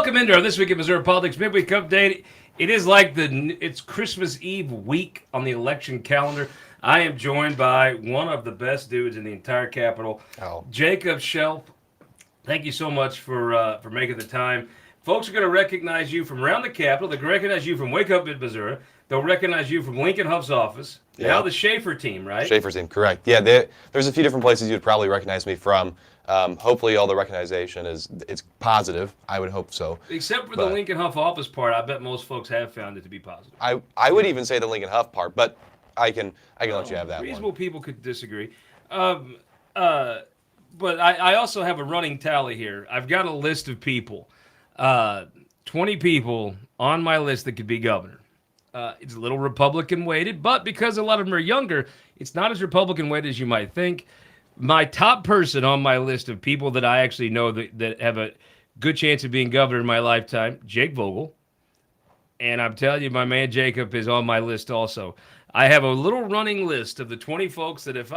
Welcome into our This Week in Missouri Politics Midweek Update. It is like it's Christmas Eve week on the election calendar. I am joined by one of the best dudes in the entire Capitol, Jacob Shelp. Thank you so much for making the time. Folks are going to recognize you from around the Capitol. They're going to recognize you from Wake Up Mid-Missouri. They'll recognize you from Lincoln Huff's office. Yeah. Now the Schaefer team, right? Schaefer team, correct. Yeah, there's a few different places you'd probably recognize me from. Hopefully all the recognition it's positive. I would hope so. Except for the Lincoln Huff office part, I bet most folks have found it to be positive. I would even say the Lincoln Huff part, but I can let you have that reasonable one. People could disagree. But I also have a running tally here. I've got a list of people, 20 people on my list that could be governor. It's a little Republican weighted, but because a lot of them are younger, it's not as Republican weighted as you might think. My top person on my list of people that I actually know that have a good chance of being governor in my lifetime, Jake Vogel. And I'm telling you, my man Jacob is on my list also. I have a little running list of the 20 folks that if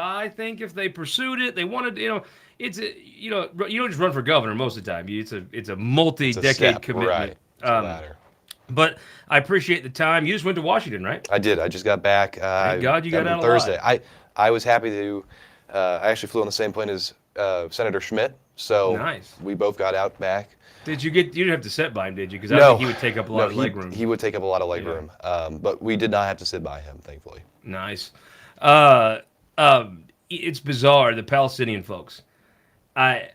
they pursued it, they wanted, you don't just run for governor most of the time. It's a multi-decade commitment. Right. But I appreciate the time. You just went to Washington, right? I did. I just got back. Thank God you got out Thursday. alive. I was happy to. I actually flew on the same plane as Senator Schmidt, so nice. We both got out back. You didn't have to sit by him, did you? Because I No. think he would take up a lot of leg room. He would take up a lot of leg room, but we did not have to sit by him, thankfully. Nice. It's bizarre, the Palestinian folks. I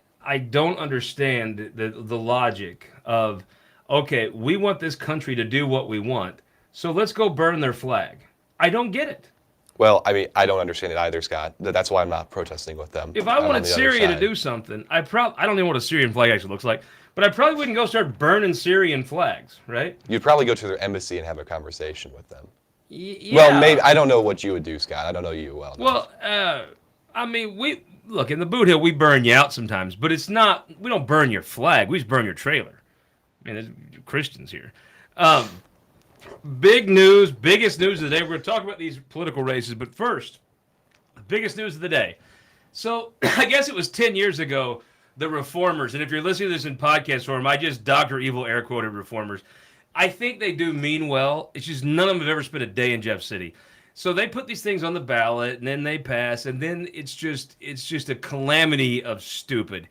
don't understand the logic of, okay, we want this country to do what we want, so let's go burn their flag. I don't get it. Well, I mean, I don't understand it either, Scott. That's why I'm not protesting with them. If I wanted Syria to do something, I don't know what a Syrian flag actually looks like, but I probably wouldn't go start burning Syrian flags, right? You'd probably go to their embassy and have a conversation with them. Yeah. Well, maybe. I don't know what you would do, Scott. I don't know you well. Well, I mean, look, in the boot hill, we burn you out sometimes, but we don't burn your flag. We just burn your trailer. I mean, there's Christians here. Biggest news of the day. We're going to talk about these political races, but first, the biggest news of the day. So I guess it was 10 years ago, the reformers, and if you're listening to this in podcast form, I just Dr. Evil air quoted reformers. I think they do mean well. It's just none of them have ever spent a day in Jeff City. So they put these things on the ballot, and then they pass, and then it's just a calamity of stupid.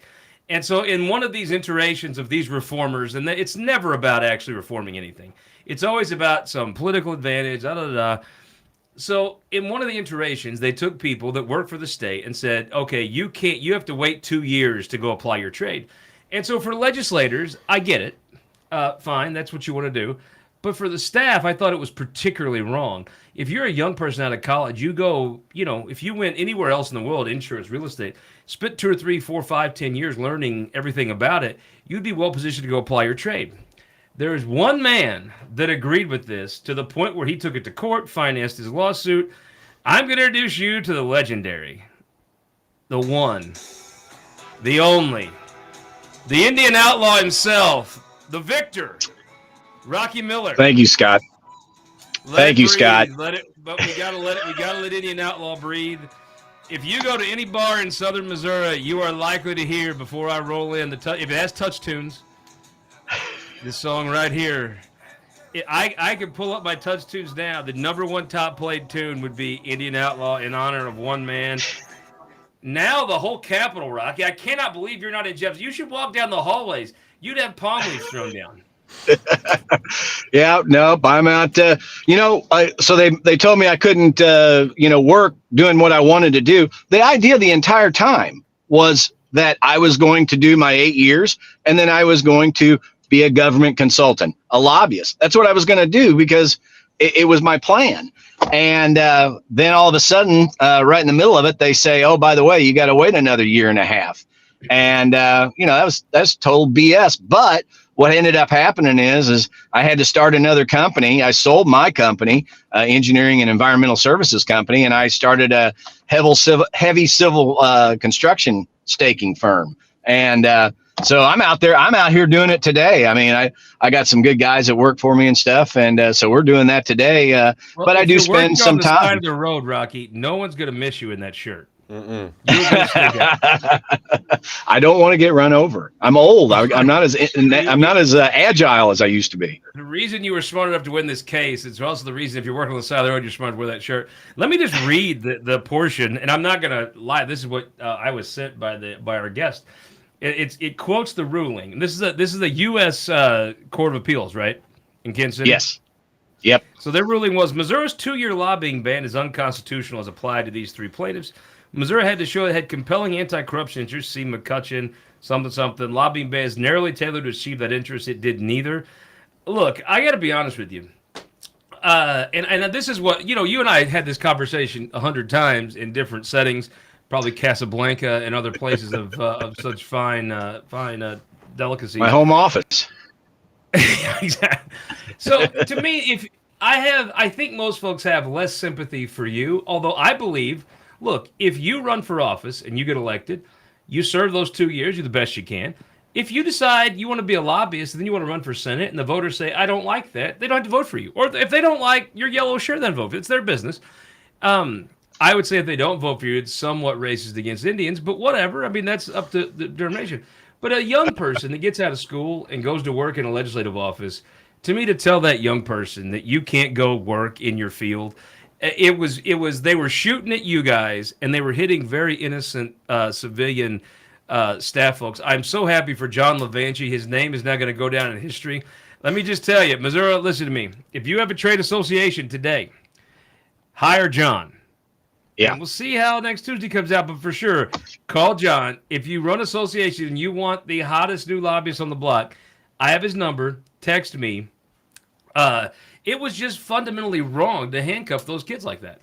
And so in one of these iterations of these reformers, and it's never about actually reforming anything. It's always about some political advantage, So in one of the iterations, they took people that work for the state and said, okay, you have to wait 2 years to go apply your trade. And so for legislators, I get it. Fine, that's what you want to do. But for the staff, I thought it was particularly wrong. If you're a young person out of college, you go, if you went anywhere else in the world, insurance, real estate, spent 2 or 3, 4, 5, 10 years learning everything about it, you'd be well positioned to go apply your trade. There is one man that agreed with this to the point where he took it to court, financed his lawsuit. I'm going to introduce you to the legendary, the one, the only, the Indian outlaw himself, the victor, Rocky Miller. Thank you, Scott. But we gotta let Indian outlaw breathe. If you go to any bar in southern Missouri, you are likely to hear before I roll in if it has touch tunes. This song right here, I could pull up my touch tunes now. The number one top played tune would be Indian Outlaw in honor of one man. Now the whole Capitol, Rocky. I cannot believe you're not in Jeff's. You should walk down the hallways. You'd have palm leaves thrown down. Yeah, nope, I'm out. So they told me I couldn't, work doing what I wanted to do. The idea the entire time was that I was going to do my 8 years, and then I was going to be a government consultant, a lobbyist. That's what I was going to do because it was my plan. And then all of a sudden, right in the middle of it, they say, oh, by the way, you got to wait another year and a half. And, that's total BS. But what ended up happening is I had to start another company. I sold my company, engineering and environmental services company, and I started a heavy civil construction staking firm. And so I'm out here doing it today. I mean, I got some good guys that work for me and stuff. And so we're doing that today. But I do spend some time on the side of the road, Rocky. No one's going to miss you in that shirt. Mm-mm. You were going to stick it. I don't want to get run over. I'm old. I'm not as agile as I used to be. The reason you were smart enough to win this case, it's also the reason if you're working on the side of the road, you're smart to wear that shirt. Let me just read the portion, and I'm not going to lie. This is what I was sent by our guest. It quotes the ruling. And this is a U.S. Court of Appeals, right, in Kansas City? Yes. Yep. So their ruling was Missouri's 2-year lobbying ban is unconstitutional as applied to these 3 plaintiffs. Missouri had to show it had compelling anti-corruption interests. See McCutcheon, something. Lobbying ban is narrowly tailored to achieve that interest. It did neither. Look, I got to be honest with you. And this is what, you and I had this conversation 100 times in different settings, probably Casablanca and other places of such fine delicacy. My home office. Exactly. So to me, I think most folks have less sympathy for you, although I believe, look, if you run for office and you get elected, you serve those 2 years, you're the best you can. If you decide you want to be a lobbyist and then you want to run for Senate and the voters say, I don't like that, they don't have to vote for you. Or if they don't like your yellow shirt, then vote for it. It's their business. I would say if they don't vote for you, it's somewhat racist against Indians, but whatever. I mean, that's up to the determination. But a young person that gets out of school and goes to work in a legislative office, to me, to tell that young person that you can't go work in your field, they were shooting at you guys and they were hitting very innocent civilian staff folks. I'm so happy for John Levanchi. His name is now going to go down in history. Let me just tell you, Missouri, listen to me. If you have a trade association today, hire John. Yeah. And we'll see how next Tuesday comes out, but for sure, call John. If you run association and you want the hottest new lobbyist on the block, I have his number. Text me. It was just fundamentally wrong to handcuff those kids like that.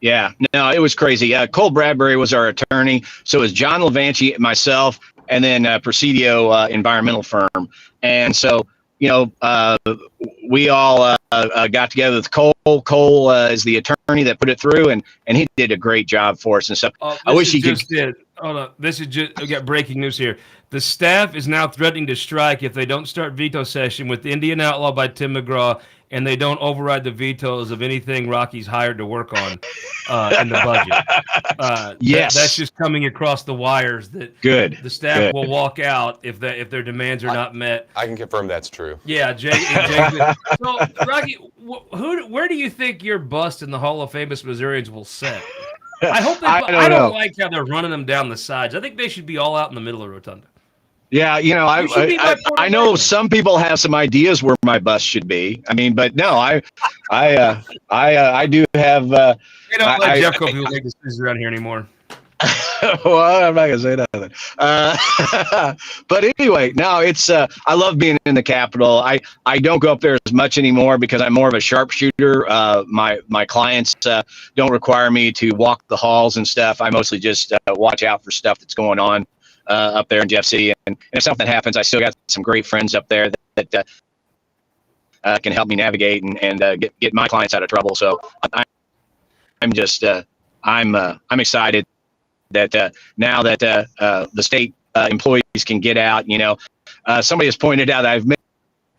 Yeah, no, it was crazy. Cole Bradbury was our attorney. So it was John Levanchi, myself, and then Presidio Environmental Firm. And so, we all got together with Cole. Cole is the attorney that put it through, and he did a great job for us and stuff. I wish he could. Hold on. We got breaking news here. The staff is now threatening to strike if they don't start veto session with Indian Outlaw by Tim McGraw, and they don't override the vetoes of anything Rocky's hired to work on in the budget. Yes, that's just coming across the wires. That the staff will walk out if their demands are not met. I can confirm that's true. Yeah, Jake. So, Rocky, where do you think your bust in the Hall of Famous Missourians will set? I hope they. I don't like how they're running them down the sides. I think they should be all out in the middle of the rotunda. Yeah, I know some people have some ideas where my bus should be. I mean, but no, I do have. They don't let Jeffco people make decisions around here anymore. Well, I'm not gonna say nothing. But anyway, no, it's. I love being in the Capitol. I don't go up there as much anymore because I'm more of a sharpshooter. My clients don't require me to walk the halls and stuff. I mostly just watch out for stuff that's going on up there in Jeff City. And if something happens, I still got some great friends up there that can help me navigate and get my clients out of trouble. So I'm just I'm excited that now that the state employees can get out. Somebody has pointed out I may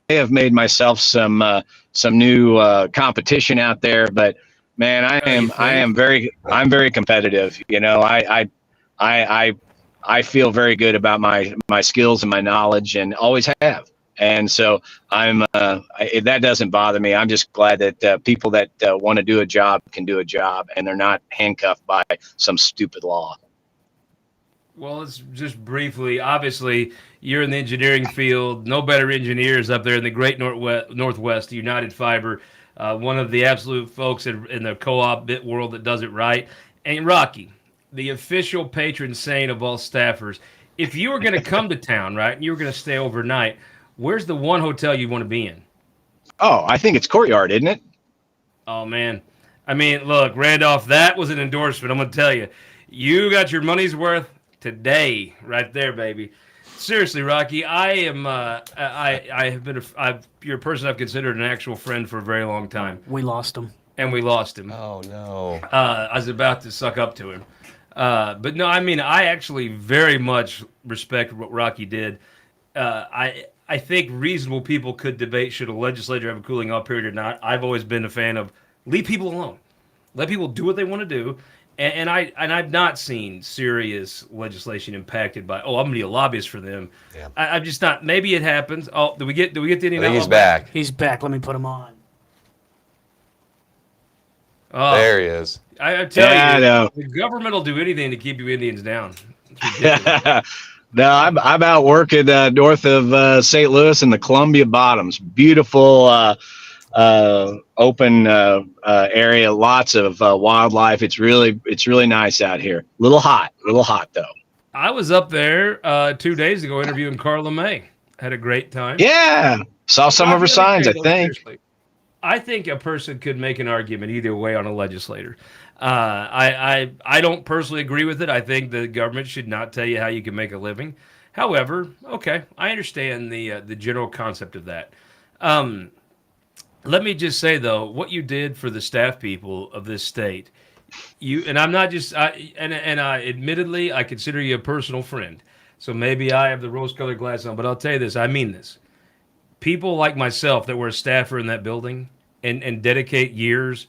have made myself some new competition out there, but man, I'm very competitive. I feel very good about my skills and my knowledge, and always have. And so that doesn't bother me. I'm just glad that people that want to do a job can do a job, and they're not handcuffed by some stupid law. Well, it's just briefly. Obviously, you're in the engineering field. No better engineers up there in the great Northwest. United Fiber, one of the absolute folks in the co-op bit world that does it right. And Rocky, the official patron saint of all staffers. If you were going to come to town, right, and you were going to stay overnight, where's the one hotel you want to be in? Oh, I think it's Courtyard, isn't it? Oh, man. I mean, look, Randolph, that was an endorsement. I'm going to tell you. You got your money's worth today right there, baby. Seriously, Rocky, you're a person I've considered an actual friend for a very long time. We lost him. And we lost him. Oh, no. I was about to suck up to him. But no, I mean, I actually very much respect what Rocky did. I think reasonable people could debate should a legislature have a cooling off period or not. I've always been a fan of leave people alone. Let people do what they want to do. And I've not seen serious legislation impacted by. Oh, I'm gonna be a lobbyist for them. Yeah. I'm just not. Maybe it happens. Oh, do we get the I Indian think he's outlaw back. He's back. Let me put him on. Oh, There he is. I tell Yeah, I you, know. the government will do anything to keep you Indians down. It's ridiculous. No, I'm out working north of St. Louis in the Columbia Bottoms. Beautiful open area, lots of wildlife. It's really nice out here. Little hot though. I was up there 2 days ago interviewing Carla May. Had a great time. Yeah, saw some of her signs. I think. Seriously. I think a person could make an argument either way on a legislator. I don't personally agree with it. I think the government should not tell you how you can make a living. However, okay, I understand the general concept of that. Let me just say though, what you did for the staff people of this state, and I'm not just admittedly I consider you a personal friend. So maybe I have the rose-colored glasses on, but I'll tell you this, I mean this. People like myself that were a staffer in that building and dedicate years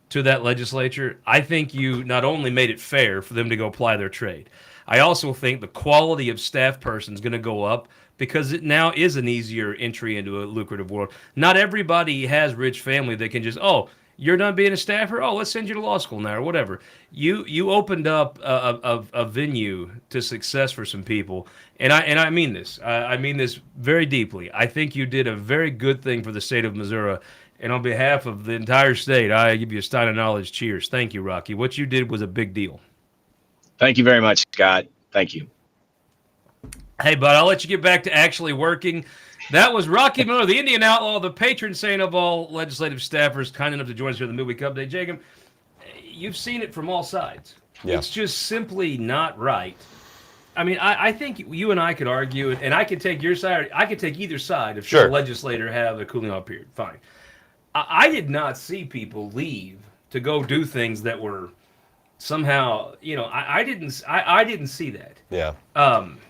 to that legislature, I think you not only made it fair for them to go apply their trade, I also think the quality of staff person is going to go up because it now is an easier entry into a lucrative world. Not everybody has rich family that can just, oh, you're done being a staffer? Oh, let's send you to law school now or whatever. You opened up a venue to success for some people, and I mean this. I mean this very deeply. I think you did a very good thing for the state of Missouri, and on behalf of the entire state, I give you a Stein of Knowledge cheers. Thank you, Rocky. What you did was a big deal. Thank you very much, Scott. Thank you. Hey, bud, I'll let you get back to actually working. That was Rocky Miller, the Indian outlaw, the patron saint of all legislative staffers, kind enough to join us here in the Midweek Update. Jacob, you've seen it from all sides. Yeah. It's just simply not right. I mean, I think you and I could argue, and I could take your side. I could take either side if Sure. the legislator have a cooling off period. Fine. I did not see people leave to go do things that were somehow, I didn't see that. Yeah.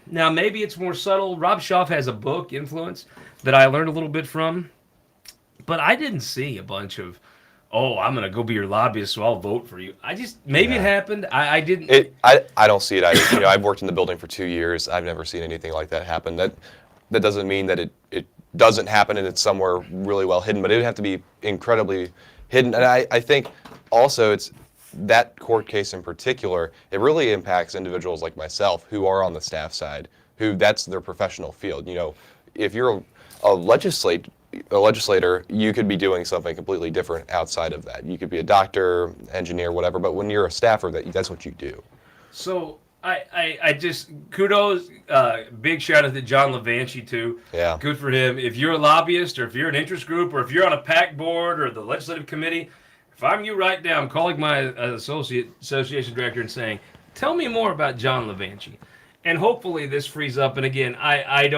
Now maybe it's more subtle. Rob Schaff has a book, Influence, that I learned a little bit from, but I didn't see a bunch of, oh, I'm gonna go be your lobbyist, so I'll vote for you. Maybe it happened. I didn't. I don't see it either. I've worked in the building for 2 years. I've never seen anything like that happen. That doesn't mean that it doesn't happen and it's somewhere really well hidden, but it would have to be incredibly hidden. And I think also it's that court case in particular, it really impacts individuals like myself who are on the staff side, who that's their professional field. If you're a legislator, you could be doing something completely different outside of that. You could be a doctor, engineer, whatever, but when you're a staffer, that's what you do. So I just kudos, big shout out to John Levanchi too. Yeah. Good for him. If you're a lobbyist or if you're an interest group or if you're on a PAC board or the legislative committee, if I'm you right now, I'm calling my association director and saying, tell me more about John Levanchi. And hopefully this frees up. And again, I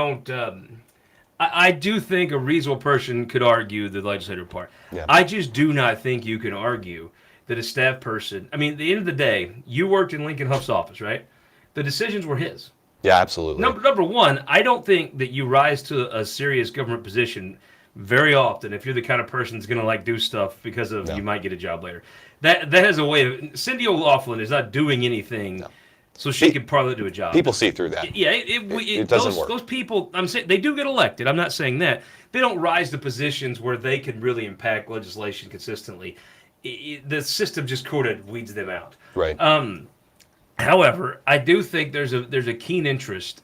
do think a reasonable person could argue the legislative part. Yeah. I just do not think you can argue that a staff person, I mean, at the end of the day, you worked in Lincoln Huff's office, right? The decisions were his. Yeah, absolutely. Number one, I don't think that you rise to a serious government position very often if you're the kind of person that's going to do stuff because of you might get a job later. That has a way of, Cindy O'Loughlin is not doing anything so she can parlay to a job. People see through that. Yeah, it doesn't work. Those people, I'm saying, they do get elected. I'm not saying that. They don't rise to positions where they can really impact legislation consistently. The system just kind of weeds them out. Right. However, I do think there's a keen interest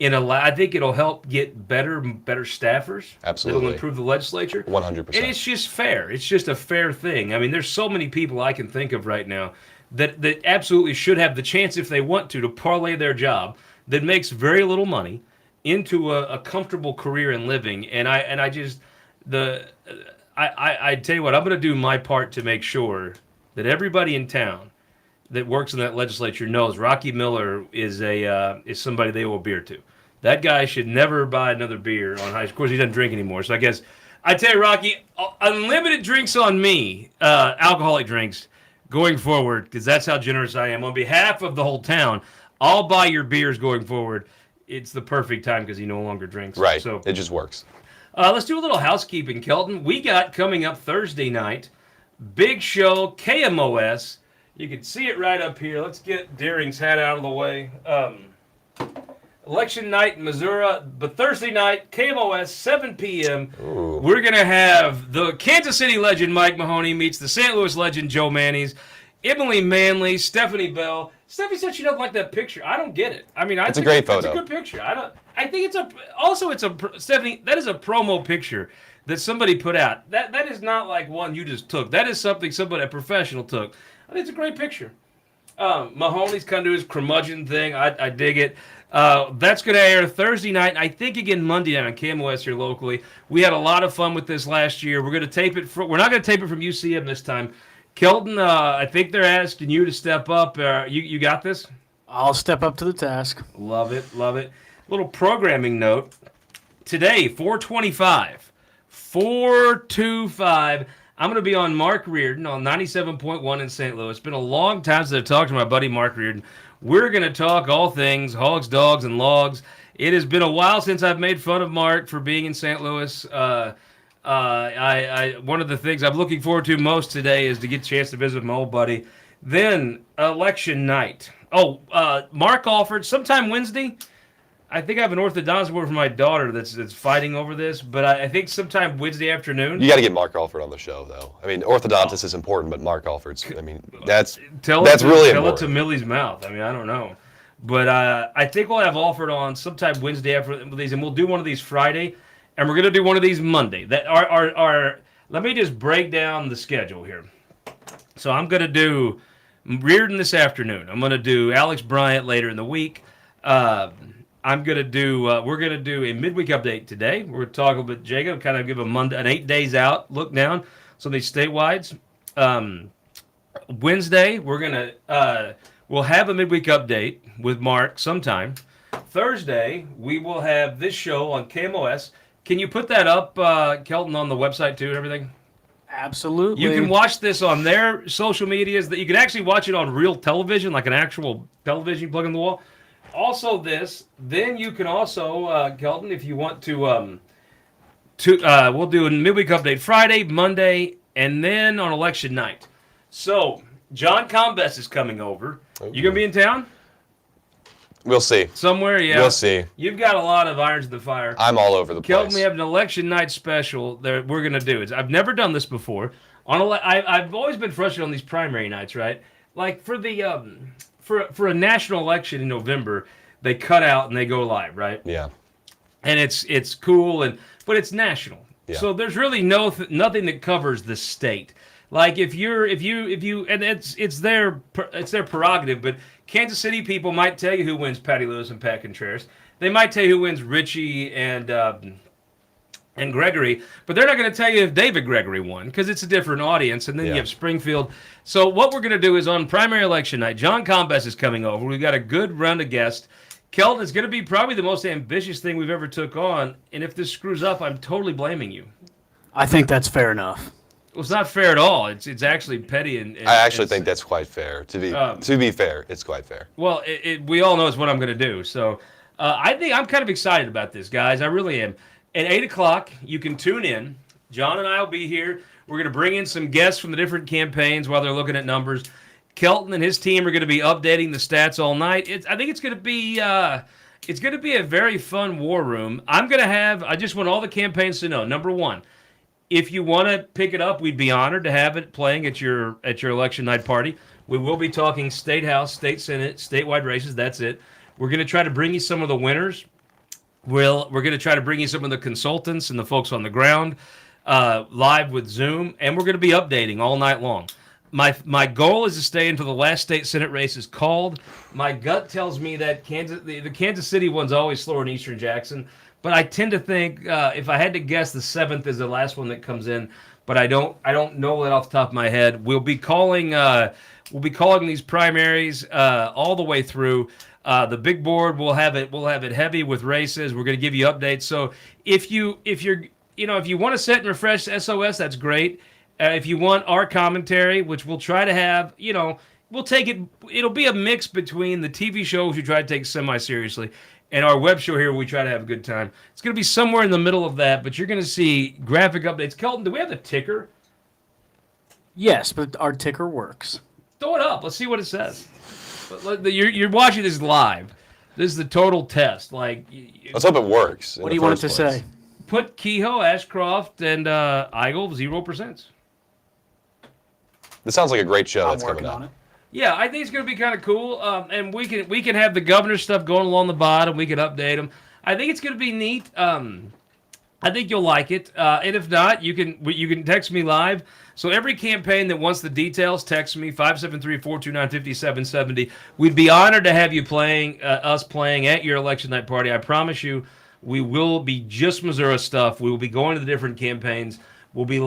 I think it'll help get better staffers. Absolutely. It'll improve the legislature. 100%. And it's just fair. It's just a fair thing. I mean, there's so many people I can think of right now that absolutely should have the chance, if they want to parlay their job that makes very little money into a comfortable career and living. And I tell you what, I'm going to do my part to make sure that everybody in town that works in that legislature knows Rocky Miller is somebody they owe a beer to. That guy should never buy another beer on high school. Of course, he doesn't drink anymore. So I guess I tell you, Rocky, unlimited drinks on me, alcoholic drinks going forward, because that's how generous I am. On behalf of the whole town, I'll buy your beers going forward. It's the perfect time because he no longer drinks. Right. So it just works. let's do a little housekeeping, Kelton. We got coming up Thursday night, big show, KMOS. You can see it right up here. Let's get Deering's hat out of the way. Election night in Missouri, but Thursday night, KMOS, 7 p.m. Ooh. We're going to have the Kansas City legend Mike Mahoney meets the St. Louis legend Joe Mannies, Emily Manley, Stephanie Bell. Stephanie said she doesn't like that picture. I don't get it. I mean, it's a great photo. It's a good picture. I think it's Stephanie, that is a promo picture that somebody put out. That is not like one you just took. That is something a professional took. I think it's a great picture. Mahoney's kind of doing his curmudgeon thing. I dig it. That's going to air Thursday night, and I think again Monday night on KMOS here locally. We had a lot of fun with this last year. We're going to tape it. We're not going to tape it from UCM this time. Kelton, I think they're asking you to step up. You got this? I'll step up to the task. Love it, love it. Little programming note. Today, 4:25. I'm going to be on Mark Reardon on 97.1 in St. Louis. It's been a long time since I've talked to my buddy Mark Reardon. We're going to talk all things hogs, dogs, and logs. It has been a while since I've made fun of Mark for being in St. Louis. One of the things I'm looking forward to most today is to get a chance to visit my old buddy. Then election night. Mark offered sometime Wednesday. I think I have an orthodontist board for my daughter that's fighting over this, but I think sometime Wednesday afternoon. You got to get Mark Alford on the show, though. I mean, orthodontist is important, but Mark Alford's. I mean, that's really important. Tell it to Millie's mouth. I mean, I don't know, but I think we'll have Alford on sometime Wednesday after these, and we'll do one of these Friday, and we're gonna do one of these Monday. That our let me just break down the schedule here. So I'm gonna do Reardon this afternoon. I'm gonna do Alex Bryant later in the week. I'm gonna do. We're gonna do a midweek update today. We're gonna talk about Jacob, kind of give a Monday, an 8 days out look down. So these statewides. Wednesday, we're gonna we'll have a midweek update with Mark sometime. Thursday, we will have this show on KMOS. Can you put that up, Kelton, on the website too and everything? Absolutely. You can watch this on their social medias. That you can actually watch it on real television, like an actual television you plug in the wall. Also this, then you can also, Kelton, if you want to, we'll do a midweek update Friday, Monday, and then on election night. So, John Combest is coming over. Ooh. You going to be in town? We'll see. Somewhere, yeah. We'll see. You've got a lot of irons in the fire. I'm all over the place. Kelton, we have an election night special that we're going to do. I've never done this before. I've always been frustrated on these primary nights, right? Like for the... For a national election in November, they cut out and they go live, right? Yeah. And it's cool, but it's national. Yeah. So there's really nothing that covers the state. Like if you and it's their prerogative, but Kansas City people might tell you who wins Patty Lewis and Pat Contreras. They might tell you who wins Richie and Gregory, but they're not going to tell you if David Gregory won because it's a different audience. And then you have Springfield. So what we're going to do is on primary election night, John Combest is coming over. We've got a good run of guests. Kelton is going to be probably the most ambitious thing we've ever took on. And if this screws up, I'm totally blaming you. I think that's fair enough. Well, it's not fair at all. It's actually petty. And I actually think that's quite fair. To be fair, it's quite fair. Well, we all know it's what I'm going to do. So I think I'm kind of excited about this, guys. I really am. At 8 o'clock, you can tune in. John and I will be here. We're going to bring in some guests from the different campaigns while they're looking at numbers. Kelton and his team are going to be updating the stats all night. I think it's going to be a very fun war room. I just want all the campaigns to know. Number one, if you want to pick it up, we'd be honored to have it playing at your election night party. We will be talking state house, state senate, statewide races. That's it. We're going to try to bring you some of the winners. We're going to try to bring you some of the consultants and the folks on the ground live with Zoom, and we're going to be updating all night long. My goal is to stay until the last state senate race is called. My gut tells me that the Kansas City one's always slower than Eastern Jackson, but I tend to think if I had to guess, the 7th is the last one that comes in. But I don't know that off the top of my head. We'll be calling these primaries all the way through. The big board we'll have it heavy with races. We're going to give you updates. So if you want to set and refresh SOS, that's great. If you want our commentary, which we'll try to have, we'll take it. It'll be a mix between the TV show, which we try to take semi-seriously, and our web show here, where we try to have a good time. It's going to be somewhere in the middle of that, but you're going to see graphic updates. Kelton, do we have the ticker? Yes, but our ticker works. throw it up. Let's see what it says. You're watching this live. This is the total test. Like, Let's hope it works. What do you want it to say? Put Kehoe, Ashcroft, and Eigel 0%. This sounds like a great show I'm that's coming working on out. it. Yeah, I think it's going to be kind of cool. And we can have the governor stuff going along the bottom. We can update them. I think it's going to be neat. I think you'll like it. And if not, you can text me live. So every campaign that wants the details, text me 573-429-5770. We'd be honored to have you playing us playing at your election night party. I promise you, we will be just Missouri stuff. We will be going to the different campaigns. We'll be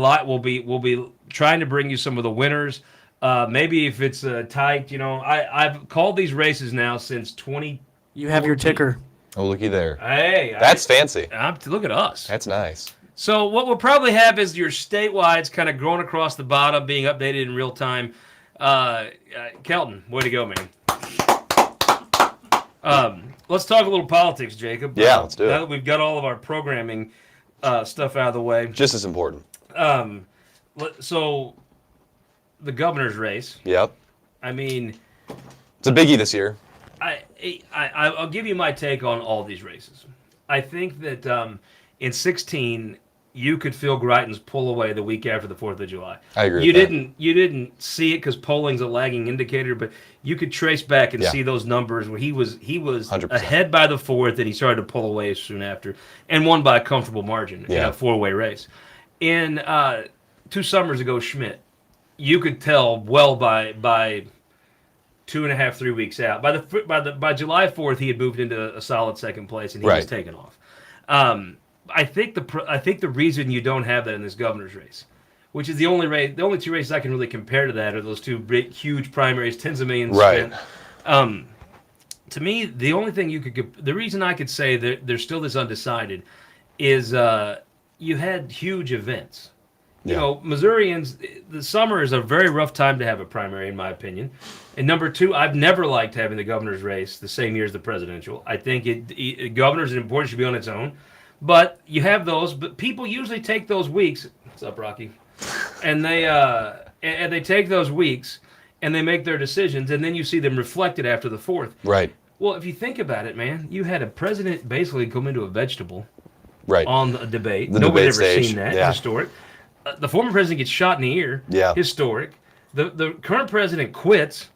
trying to bring you some of the winners. Maybe if it's tight, I've called these races now since 20. You have your ticker. Oh, looky there. Hey, That's fancy. look at us. That's nice. So what we'll probably have is your statewides kind of growing across the bottom, being updated in real time. Kelton, way to go, man. Let's talk a little politics, Jacob. Yeah, let's do it. Now that we've got all of our programming stuff out of the way. Just as important. So the governor's race. Yep. I mean, It's a biggie this year. I'll give you my take on all these races. I think that in 2016, you could feel Greitens pull away the week after the 4th of July. I agree You with that. You didn't see it because polling's a lagging indicator, but you could trace back and see those numbers where he was 100%. ahead by the 4th, and he started to pull away soon after, and won by a comfortable margin in a 4-way race. In 2 summers ago, Schmidt, you could tell well by 2.5, 3 weeks out. By July 4th, he had moved into a solid second place, and he was taken off. I think the reason you don't have that in this governor's race, which is the only 2 races I can really compare to that, are those 2 big, huge primaries, tens of millions spent. To me, the only thing the reason I could say that there's still this undecided is you had huge events. You know, Missourians, the summer is a very rough time to have a primary, in my opinion. And number 2, I've never liked having the governor's race the same year as the presidential. I think governor's important, should be on its own. But you have those, but people usually take those weeks. What's up, Rocky? And they take those weeks and they make their decisions, and then you see them reflected after the 4th. Right. Well, if you think about it, man, you had a president basically come into a vegetable on a debate. The Nobody debate ever stage. seen that. Yeah. Historic. The former president gets shot in the ear. Yeah. Historic. The current president quits.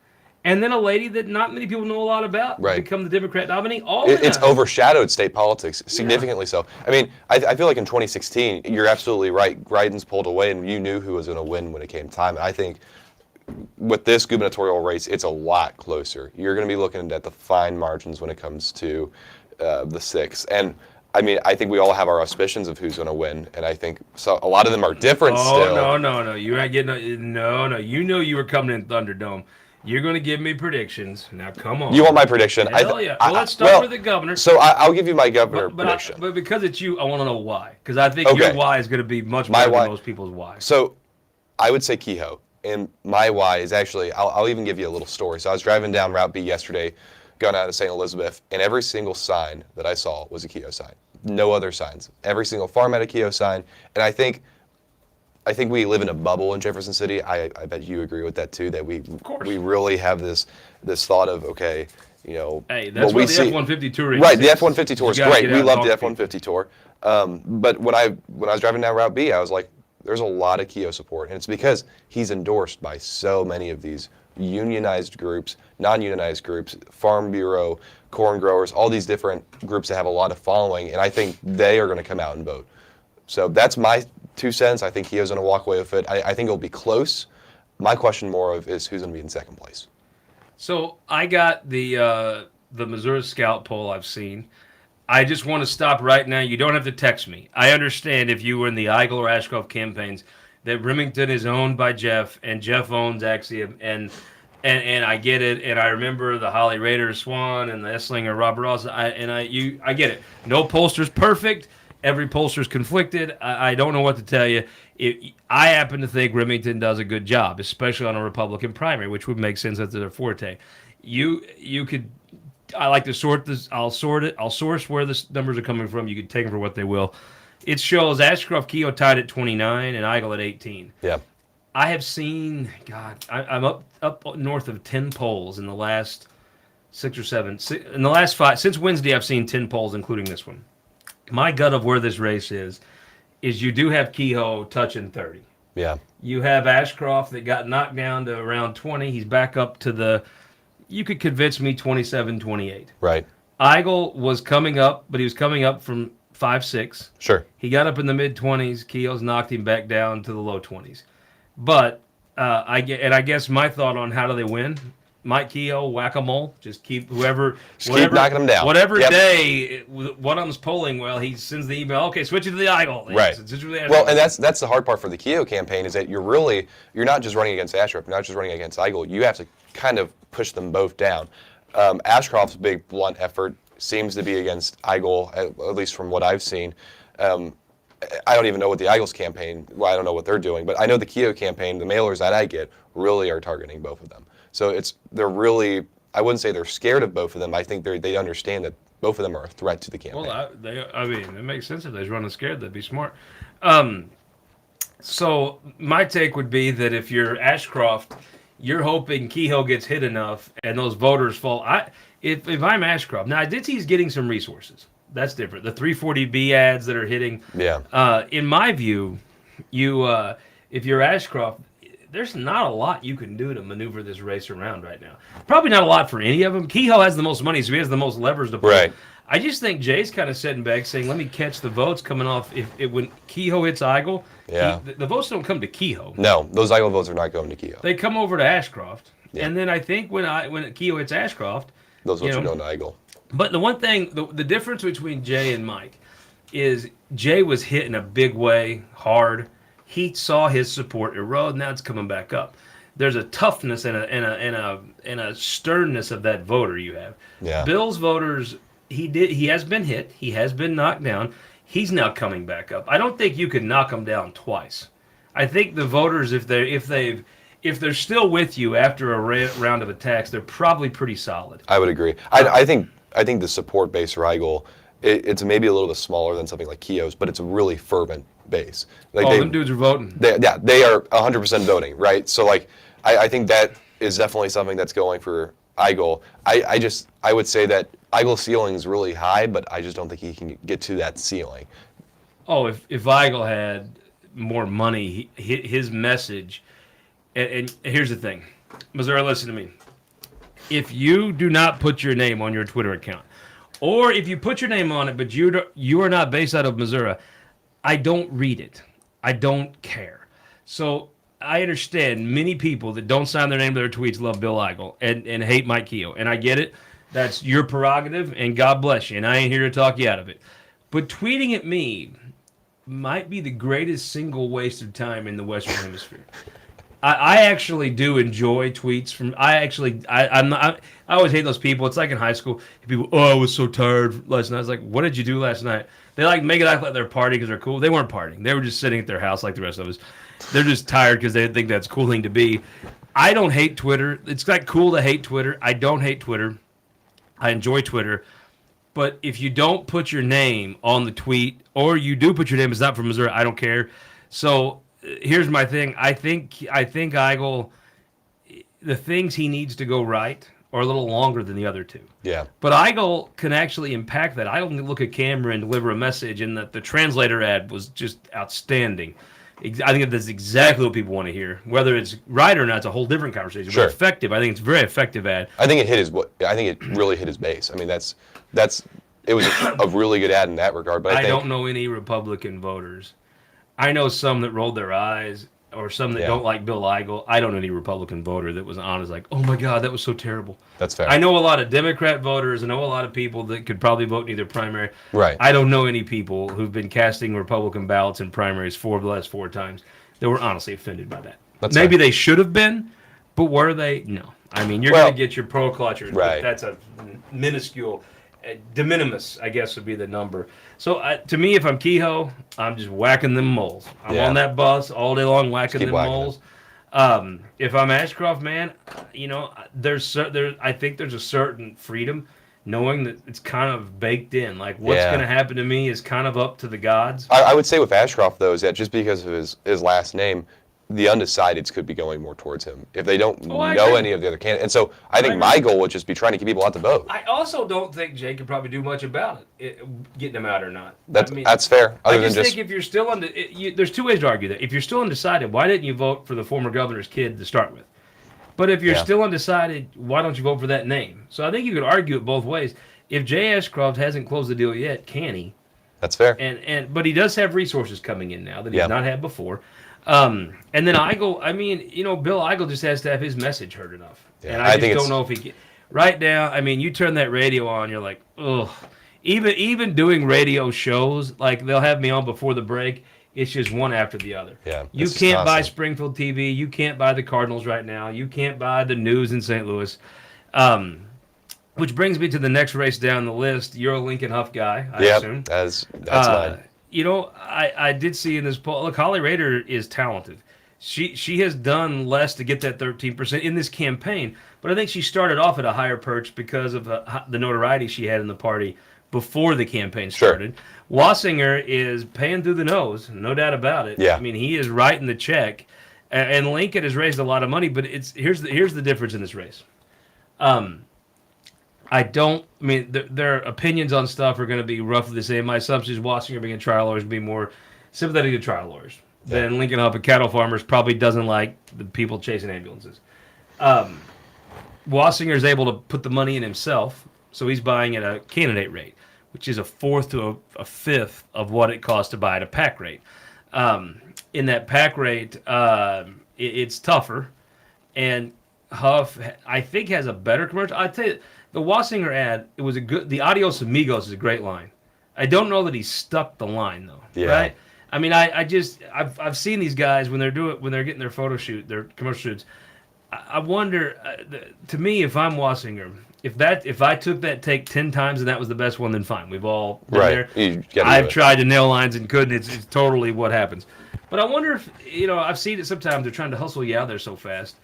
And then a lady that not many people know a lot about become the Democrat nominee. It's overshadowed state politics significantly so. I mean, I feel like in 2016, you're absolutely right. Greitens pulled away, and you knew who was going to win when it came time. And I think with this gubernatorial race, it's a lot closer. You're going to be looking at the fine margins when it comes to the 6th. And I mean, I think we all have our suspicions of who's going to win, and I think a lot of them are different still. No. You're not getting no. You know you were coming in Thunderdome. You're going to give me predictions. Now, come on. You want my prediction? Hell yeah. Well, let's start with the governor. So I'll give you my governor prediction. But because it's you, I want to know why. Because I think your why is going to be much better than most people's why. So I would say Kehoe. And my why is actually, I'll even give you a little story. So I was driving down Route B yesterday, going out of St. Elizabeth, and every single sign that I saw was a Kehoe sign. No other signs. Every single farm had a Kehoe sign. And I think we live in a bubble in Jefferson City. I bet you agree with that too. That we really have this thought of hey, that's what the F-150 tour is. Right, the F-150 tour is great. We love the F-150 tour. But when I was driving down Route B, I was like, there's a lot of Kehoe support, and it's because he's endorsed by so many of these unionized groups, non-unionized groups, Farm Bureau, corn growers, all these different groups that have a lot of following, and I think they are going to come out and vote. So that's my 2 cents. I think Kehoe's going to walk away with it. I think it'll be close. My question more of is who's going to be in second place. So I got the Missouri Scout poll I've seen. I just want to stop right now. You don't have to text me. I understand if you were in the Eigel or Ashcroft campaigns that Remington is owned by Jeff, and Jeff owns Axiom, and I get it. And I remember the Holly Raider Swan and the Esslinger Robert Ross. I get it. No pollster's perfect. Every pollster's conflicted. I don't know what to tell you. I happen to think Remington does a good job, especially on a Republican primary, which would make sense. That's their forte. You could. I like to sort this. I'll sort it. I'll source where the numbers are coming from. You can take them for what they will. It shows Ashcroft Kehoe tied at 29 and Eigel at 18. Yeah. I have seen, God, I'm up north of 10 polls in the last 6 or 7. In the last 5, since Wednesday, I've seen 10 polls, including this one. My gut of where this race is you do have Kehoe touching 30. Yeah. You have Ashcroft that got knocked down to around 20. He's back up to you could convince me 27, 28. Right. Eigel was coming up, but he was coming up from 5'6". Sure. He got up in the mid-20s. Kehoe's knocked him back down to the low 20s. But I guess my thought on how do they win, Mike Kehoe, whack-a-mole, just keep Keep knocking them down. Whatever Yep. day one of them's polling well, he sends the email, okay, switch it to the Eigel. Right. Well, and that's the hard part for the Kehoe campaign is that you're not just running against Ashcroft, you're not just running against Eigel. You have to kind of push them both down. Ashcroft's big blunt effort seems to be against Eigel, at least from what I've seen. I don't even know what the Eigel's campaign, well, I don't know what they're doing, but I know the Kehoe campaign, the mailers that I get, really are targeting both of them. So they're really, I wouldn't say they're scared of both of them. I think they understand that both of them are a threat to the campaign. Well, I mean, it makes sense if they're running scared, they'd be smart. So my take would be that if you're Ashcroft, you're hoping Kehoe gets hit enough and those voters fall. If I'm Ashcroft, now I did see he's getting some resources. That's different. The 340B ads that are hitting. Yeah. In my view, if you're Ashcroft, there's not a lot you can do to maneuver this race around right now. Probably not a lot for any of them. Kehoe has the most money, so he has the most levers to pull. Right. I just think Jay's kind of sitting back saying, let me catch the votes coming off. When Kehoe hits Eigel, Yeah. the votes don't come to Kehoe. No, those Eigel votes are not going to Kehoe. They come over to Ashcroft. Yeah. And then I think when Kehoe hits Ashcroft, Those votes are going to Eigel. but the one thing, the difference between Jay and Mike is Jay was hit in a big way, hard. He saw his support erode. Now it's coming back up. There's a toughness and a sternness of that voter you have. Yeah. Bill's voters, he has been hit. He has been knocked down. He's now coming back up. I don't think you can knock him down twice. I think the voters, if they're still with you after a round of attacks, they're probably pretty solid. I would agree. I think the support base for Eigel, it's maybe a little bit smaller than something like Kehoe's, but it's a really fervent base. Like them dudes are voting. They are 100% voting, right? So I think that is definitely something that's going for Eigel. I would say that Eigel's ceiling is really high, but I just don't think he can get to that ceiling. Oh, if Eigel had more money, his message. And here's the thing, Missouri, listen to me. If you do not put your name on your Twitter account, or if you put your name on it, but you are not based out of Missouri, I don't read it. I don't care. So I understand many people that don't sign their name to their tweets love Bill Eigel and hate Mike Kehoe, and I get it. That's your prerogative, and God bless you, and I ain't here to talk you out of it. But tweeting at me might be the greatest single waste of time in the Western Hemisphere. I actually do enjoy tweets from. I always hate those people. It's like in high school. People, I was so tired last night. I was like, what did you do last night? They make it act like they're partying because they're cool. They weren't partying. They were just sitting at their house like the rest of us. They're just tired because they think that's a cool thing to be. I don't hate Twitter. It's cool to hate Twitter. I don't hate Twitter. I enjoy Twitter. But if you don't put your name on the tweet, or you do put your name, it's not from Missouri, I don't care. So here's my thing. I think Eigel, the things he needs to go right are a little longer than the other two. Yeah. But Eigel can actually impact that. Eigel can look at camera and deliver a message, and that the translator ad was just outstanding. I think that's exactly what people want to hear. Whether it's right or not, it's a whole different conversation. Sure. But effective. I think it's a very effective ad. I think it really hit his base. I mean, it was a really good ad in that regard. But I don't know any Republican voters. I know some that rolled their eyes, or some that don't like Bill Eigel. I don't know any Republican voter that was honest, like, oh my God, that was so terrible. That's fair. I know a lot of Democrat voters. I know a lot of people that could probably vote in either primary. Right. I don't know any people who've been casting Republican ballots in primaries the last 4 times that were honestly offended by that. Maybe they should have been, but were they? No. I mean, you're going to get your pro clutchers. Right. That's a minuscule, de minimis, I guess would be the number. So to me, if I'm Kehoe, I'm just whacking them moles. I'm on that bus all day long whacking them moles. If I'm Ashcroft, man, I think there's a certain freedom knowing that it's kind of baked in. Like what's going to happen to me is kind of up to the gods. I would say with Ashcroft, though, is that just because of his last name, the undecideds could be going more towards him if they don't I know agree. any of the other candidates. And so I think my goal would just be trying to keep people out to vote. I also don't think Jay could probably do much about getting him out or not. That's fair. I Other than just just think if you're still there's two ways to argue that. If you're still undecided, why didn't you vote for the former governor's kid to start with? But if you're still undecided, why don't you vote for that name? So I think you could argue it both ways. If Jay Ashcroft hasn't closed the deal yet, can he? that's fair. But he does have resources coming in now that he's not had before. And then Bill Eigel just has to have his message heard enough. Yeah, And I think just don't know if he can. Right now, you turn that radio on, you're like, ugh. Even doing radio shows, like they'll have me on before the break, it's just one after the other. Yeah, You can't buy Springfield TV. You can't buy the Cardinals right now. You can't buy the news in St. Louis. Which brings me to the next race down the list. You're a Lincoln Huff guy, I assume. That's mine. I did see in this poll, look, Holly Rader is talented. She has done less to get that 13% in this campaign, but I think she started off at a higher perch because of the notoriety she had in the party before the campaign started. Sure. Wassinger is paying through the nose, no doubt about it. Yeah. He is writing the check, and Lincoln has raised a lot of money, but here's the difference in this race. Their opinions on stuff are going to be roughly the same. My assumption is Wassinger being a trial lawyer is be more sympathetic to trial lawyers than Lincoln Huff, a cattle farmers, probably doesn't like the people chasing ambulances. Wassinger is able to put the money in himself, so he's buying at a candidate rate, which is a fourth to a fifth of what it costs to buy at a pack rate. In that pack rate, it's tougher, and Huff, I think, has a better commercial. I tell you, the Wassinger ad, it was the Adios Amigos is a great line. I don't know that he stuck the line though. Yeah. Right? I've seen these guys when they're getting their photo shoot, their commercial shoots. I wonder, to me, if I'm Wassinger, if I took that take 10 times and that was the best one, then fine. We've all been there. I've tried to nail lines and couldn't. It's totally what happens. But I wonder if I've seen it sometimes. They're trying to hustle you out there so fast.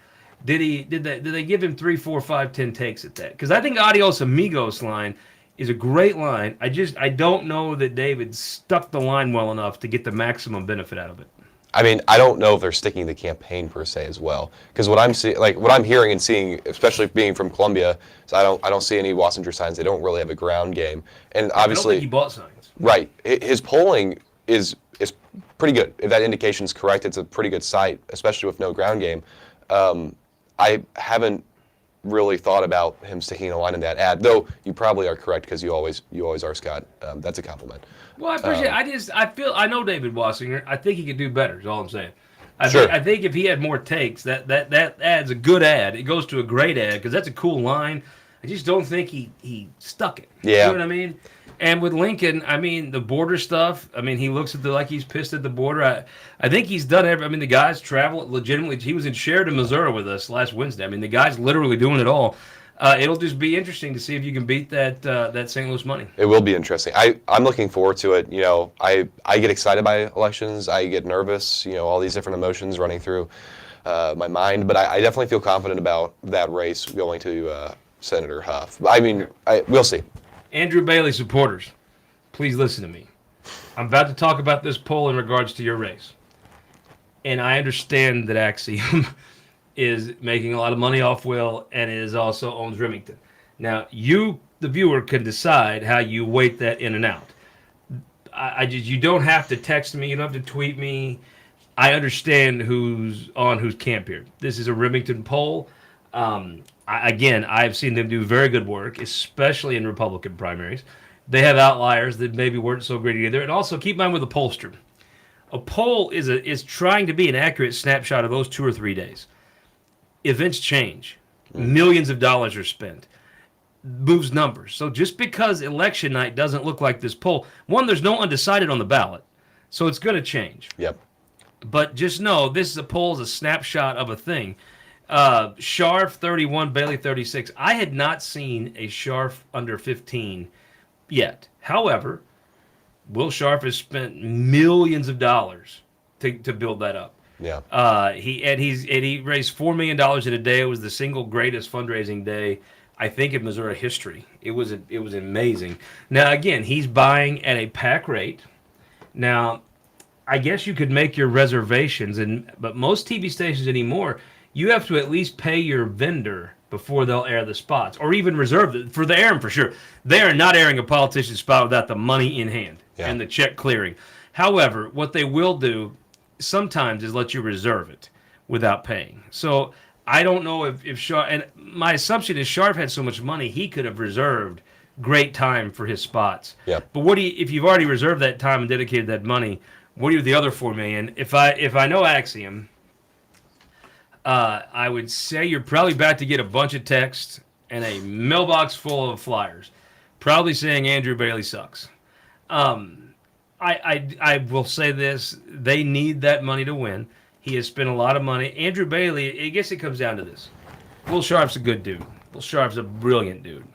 Did they give him 3, 4, 5, 10 takes at that? Because I think Adios Amigos line is a great line. I don't know that David stuck the line well enough to get the maximum benefit out of it. I don't know if they're sticking the campaign per se as well, because what I'm hearing and seeing, especially being from Columbia, is I don't see any Wassinger signs. They don't really have a ground game, and obviously I don't think he bought signs. Right, his polling is pretty good. If that indication is correct, it's a pretty good site, especially with no ground game. I haven't really thought about him sticking a line in that ad, though you probably are correct because you always are, Scott. That's a compliment. Well, I appreciate it. I know David Wassinger. I think he could do better, is all I'm saying. I think if he had more takes, that ad's a good ad. It goes to a great ad because that's a cool line. I just don't think he stuck it. Yeah. You know what I mean? And with Lincoln, the border stuff, he looks at like he's pissed at the border. I think he's done the guy's travel legitimately. He was in Sheridan, Missouri with us last Wednesday. The guy's literally doing it all. It'll just be interesting to see if you can beat that St. Louis money. It will be interesting. I'm looking forward to it. I get excited by elections. I get nervous. All these different emotions running through my mind. But I definitely feel confident about that race going to Senator Huff. We'll see. Andrew Bailey supporters, please listen to me. I'm about to talk about this poll in regards to your race. And I understand that Axiom is making a lot of money off Will and also owns Remington. Now, you, the viewer, can decide how you weight that in and out. You don't have to text me. You don't have to tweet me. I understand who's on whose camp here. This is a Remington poll. I've seen them do very good work, especially in Republican primaries. They have outliers that maybe weren't so great either. And also keep in mind with a pollster. A poll is trying to be an accurate snapshot of those 2 or 3 days. Events change. Millions of dollars are spent. Moves numbers. So just because election night doesn't look like this poll, one, there's no undecided on the ballot. So it's going to change. Yep. But just know this is a poll, is a snapshot of a thing. Scharf 31, Bailey 36. I had not seen a Scharf under 15 yet. However, Will Scharf has spent millions of dollars to build that up. Yeah. He raised $4 million in a day. It was the single greatest fundraising day, I think, in Missouri history. It was amazing. Now again, he's buying at a pack rate. Now, I guess you could make your reservations, but most TV stations anymore, you have to at least pay your vendor before they'll air the spots, or even reserve it for the airing for sure. They are not airing a politician's spot without the money in hand and the check clearing. However, what they will do sometimes is let you reserve it without paying. So I don't know if Sharp, and my assumption is Sharp had so much money he could have reserved great time for his spots. Yeah. But what do you, if you've already reserved that time and dedicated that money, what do you do with the other $4 million? If I know Axiom, I would say you're probably about to get a bunch of texts and a mailbox full of flyers, probably saying Andrew Bailey sucks. I will say this: they need that money to win. He has spent a lot of money. Andrew Bailey, I guess it comes down to this: Will Sharp's a good dude. Will Sharp's a brilliant dude.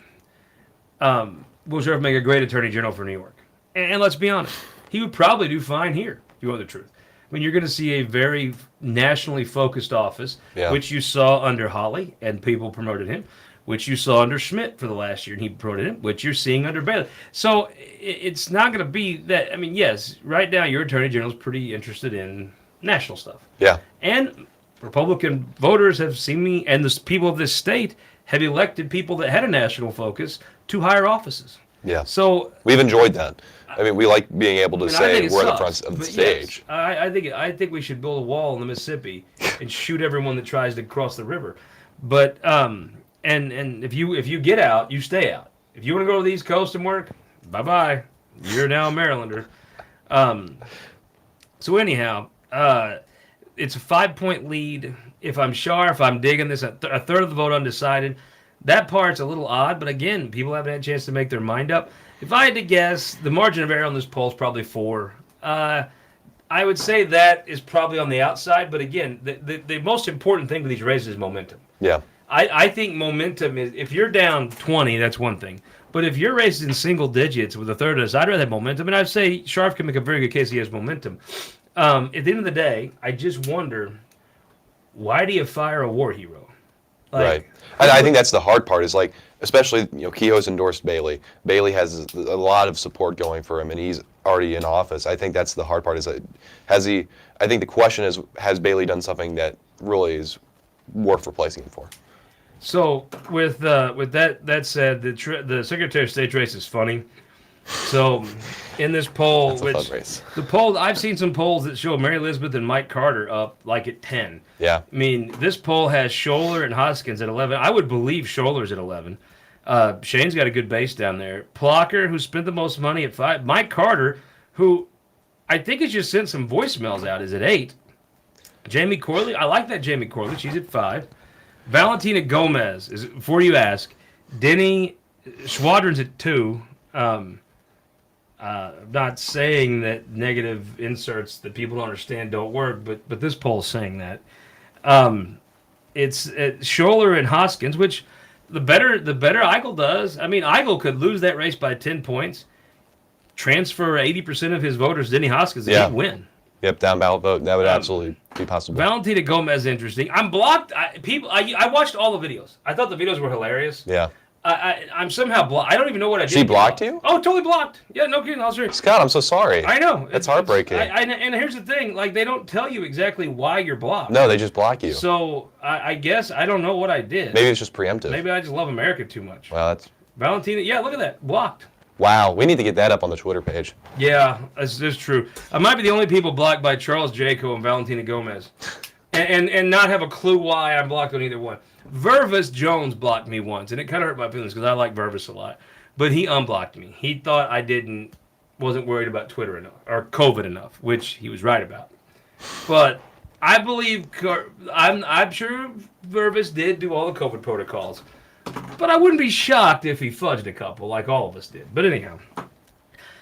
Will Sharp make a great attorney general for New York. And let's be honest, he would probably do fine here, if you want the truth. I mean, you're going to see a very nationally focused office, which you saw under Hawley, and people promoted him, which you saw under Schmidt for the last year, and he promoted him, which you're seeing under Bailey. So it's not going to be that. I mean, yes, right now your attorney general is pretty interested in national stuff. Yeah. And Republican voters have seen me, and the people of this state have elected people that had a national focus to higher offices. Yeah. So we've enjoyed that. I mean, we like being able to I say think we're at the sucks, front of the but stage. Yes, I think we should build a wall in the Mississippi and shoot everyone that tries to cross the river. But and if you get out, you stay out. If you want to go to the East Coast and work, bye. You're now a Marylander. So anyhow, it's a 5-point lead. If I'm Shar, if I'm digging this, a third of the vote undecided. That part's a little odd, but again, people haven't had a chance to make their mind up. If I had to guess, the margin of error on this poll is probably 4. I would say that is probably on the outside, but again, the most important thing with these races is momentum. Yeah. I think momentum is, if you're down 20, that's one thing. But if your race is in single digits with a third of us, I'd rather have momentum. And I'd say Sharp can make a very good case he has momentum. At the end of the day, I just wonder, why do you fire a war hero? Right. I think that's the hard part is like, especially, Keogh's endorsed Bailey. Bailey has a lot of support going for him, and he's already in office. I think that's the hard part is that I think the question is, has Bailey done something that really is worth replacing him for? So with that said, the Secretary of State race is funny. So in this poll, That's a fun race. The poll, I've seen some polls that show Mary Elizabeth and Mike Carter up like at 10. Yeah. I mean, this poll has Scholler and Hoskins at 11. I would believe Scholler's at 11. Shane's got a good base down there. Plocker, who spent the most money, at 5. Mike Carter, who I think has just sent some voicemails out, is at 8. Jamie Corley, I like that Jamie Corley. She's at 5. Valentina Gomez is, before you ask. Denny Schwadron's at 2. Not saying that negative inserts that people don't understand don't work, but this poll's saying that. It's Scholler and Hoskins, which the better Eigel does. I mean, Eigel could lose that race by 10 points, transfer 80% of his voters to Denny Hoskins, and he'd win. Yep, down ballot vote. That would absolutely be possible. Valentina Gomez is interesting. I'm blocked. I watched all the videos. I thought the videos were hilarious. Yeah. I'm somehow blocked. I don't even know what I did. She blocked you? Oh, totally blocked. Yeah, no kidding. I was serious. Scott, I'm so sorry. I know. That's heartbreaking. And here's the thing. Like, they don't tell you exactly why you're blocked. No, they just block you. So, I guess I don't know what I did. Maybe it's just preemptive. Maybe I just love America too much. Well, that's... Valentina, yeah, look at that. Blocked. Wow, we need to get that up on the Twitter page. Yeah, that's true. I might be the only people blocked by Charles Jaco and Valentina Gomez. And not have a clue why I'm blocked on either one. Vervis Jones blocked me once, and it kind of hurt my feelings because I like Vervis a lot. But he unblocked me. He thought I wasn't worried about Twitter enough, or COVID enough, which he was right about. But I believe, I'm sure Vervis did do all the COVID protocols. But I wouldn't be shocked if he fudged a couple, like all of us did. But anyhow,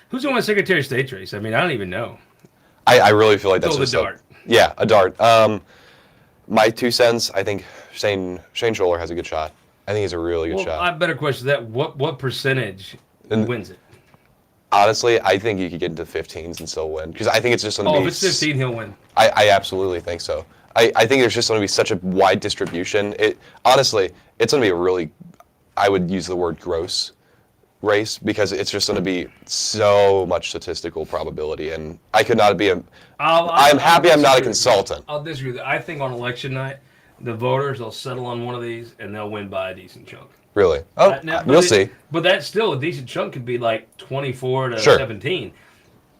who's going to win Secretary of State race? I mean, I don't even know. I really feel like that's just a dart. Yeah, a dart. My 2 cents, I think Shane Scholler has a good shot. I think he's a really good shot. I better question that. What percentage wins it? Honestly, I think you could get into 15s and still win. Because I think it's just going to be... Oh, if it's 15, he'll win. I absolutely think so. I think there's just going to be such a wide distribution. Honestly, it's going to be a really, I would use the word gross race because it's just going to be so much statistical probability, and I could not be I'm happy I'm not a consultant. I'll disagree with that. I think on election night, the voters will settle on one of these and they'll win by a decent chunk. Really? Oh, we'll see. But that's still a decent chunk. Could be like 24 to Sure. 17.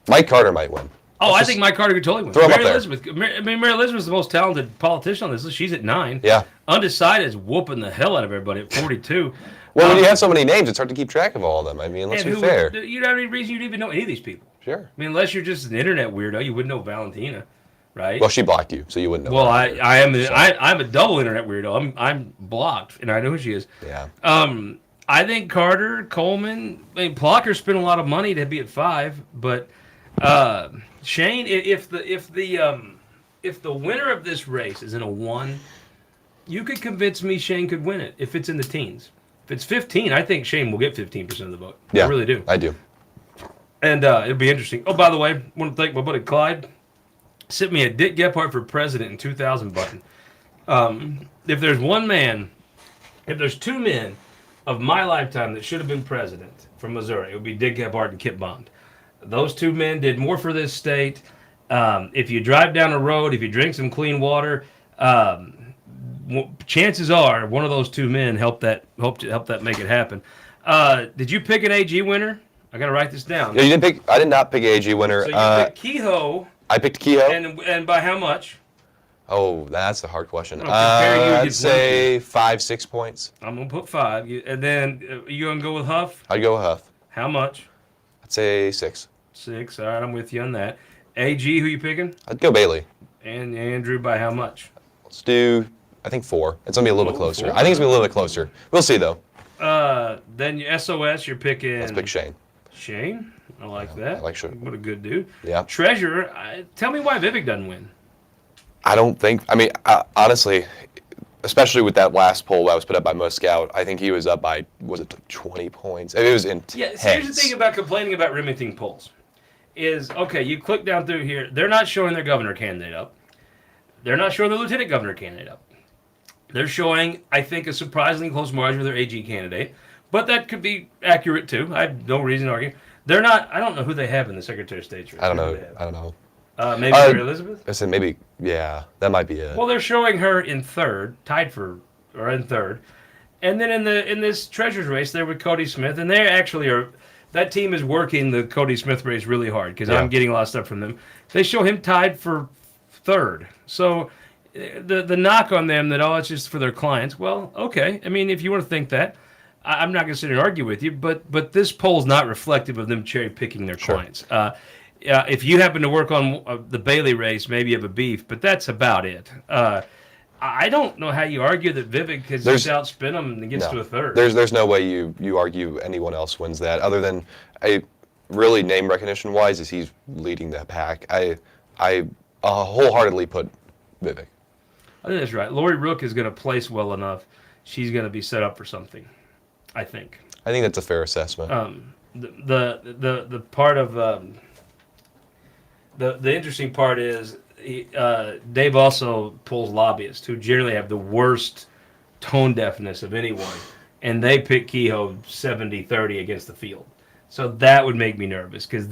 Mike Carter might win. Oh, I think Mike Carter could totally win. Throw him up Mary there. Elizabeth. Mary Elizabeth's the most talented politician on this list. She's at 9. Yeah. Undecided is whooping the hell out of everybody at 42. Well, when you have so many names, it's hard to keep track of all of them. I mean, let's be fair. You don't have any reason you'd even know any of these people. Sure. I mean, unless you're just an internet weirdo, you wouldn't know Valentina, right? Well, she blocked you, so you wouldn't know. Well, her. I'm a double internet weirdo. I'm blocked, and I know who she is. Yeah. I think Carter, Coleman, Plucker spent a lot of money to be at 5, but Shane, if the winner of this race is in a 1, you could convince me Shane could win it if it's in the teens. If it's 15, I think Shane will get 15% of the vote. Yeah, I really do. I do. And it'll be interesting. Oh, by the way, I want to thank my buddy Clyde. Sent me a Dick Gephardt for president in 2000 button. If there's if there's 2 men of my lifetime that should have been president from Missouri, it would be Dick Gephardt and Kip Bond. Those 2 men did more for this state. If you drive down the road, if you drink some clean water, chances are one of those 2 men helped that make it happen. Did you pick an AG winner? I got to write this down. Yeah, you didn't pick. I did not pick AG winner. So you picked Kehoe. I picked Kehoe. And by how much? Oh, that's a hard question. I'd say 5-6 points. I'm gonna put 5. And then you gonna go with Huff? I'd go with Huff. How much? I'd say 6. 6. All right, I'm with you on that. AG, who you picking? I'd go Bailey. And Andrew, by how much? Let's do, I think 4. It's gonna be a little closer. 4. I think it's gonna be a little bit closer. We'll see though. Then SOS, you're picking. Let's pick Shane. Shane, I like that. I like Shane. What a good dude. Yeah. Treasurer, tell me why Vivek doesn't win. I don't think. I mean, honestly, especially with that last poll that was put up by Moscow, I think he was up by 20 points. It was intense. Yeah. So here's the thing about complaining about Remington polls, is okay. You click down through here. They're not showing their governor candidate up. They're not showing their lieutenant governor candidate up. They're showing, I think, a surprisingly close margin with their AG candidate. But that could be accurate, too. I have no reason to argue. They're not, I don't know who they have in the Secretary of State's race. I don't know. Maybe Mary Elizabeth? I said maybe, yeah, that might be it. Well, they're showing her in 3rd, in 3rd. And then in this treasurer's race, they're with Cody Smith. And they actually are, that team is working the Cody Smith race really hard because I'm getting a lot of stuff from them. They show him tied for 3rd. So the knock on them that, it's just for their clients. Well, okay. I mean, if you want to think that, I'm not going to sit and argue with you, but this poll is not reflective of them cherry picking their clients. If you happen to work on the Bailey race, maybe you have a beef, but that's about it. I don't know how you argue that Vivek has just outspin them and gets to a 3rd. There's no way you argue anyone else wins that, other than really name recognition wise, is he's leading the pack. I wholeheartedly put Vivek. I think that's right. Lori Rook is going to place well enough. She's going to be set up for something, I think. I think that's a fair assessment. The part of the interesting part is Dave also pulls lobbyists who generally have the worst tone deafness of anyone, and they pick Kehoe 70-30 against the field. So that would make me nervous because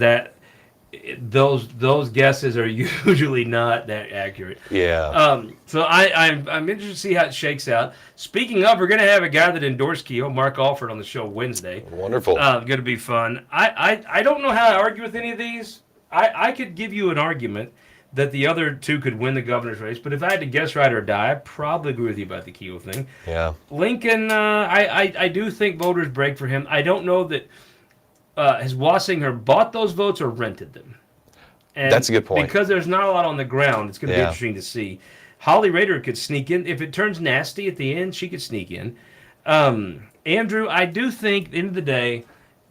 those guesses are usually not that accurate. Yeah. So I'm interested to see how it shakes out. Speaking of, we're going to have a guy that endorsed Kehoe, Mark Alford, on the show Wednesday. Wonderful. Going to be fun. I don't know how to argue with any of these. I could give you an argument that the other 2 could win the governor's race, but if I had to guess right or die, I'd probably agree with you about the Kehoe thing. Yeah. Lincoln, I do think voters break for him. I don't know that has Wassinger bought those votes or rented them? And that's a good point. Because there's not a lot on the ground, it's going to be interesting to see. Holly Rader could sneak in. If it turns nasty at the end, she could sneak in. Andrew, I do think, at the end of the day,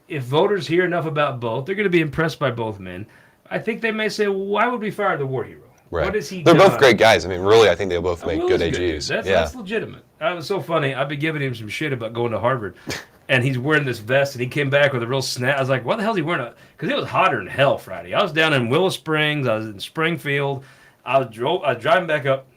if voters hear enough about both, they're going to be impressed by both men. I think they may say, well, why would we fire the war hero? Right. What has he They're done? both great guys. I mean, really, I think they both make good AGs. That's legitimate. That was so funny. I've been giving him some shit about going to Harvard. And he's wearing this vest, and he came back with a real snap. I was like, what the hell is he wearing? Because it was hotter than hell Friday. I was down in Willow Springs. I was in Springfield. I was driving back up,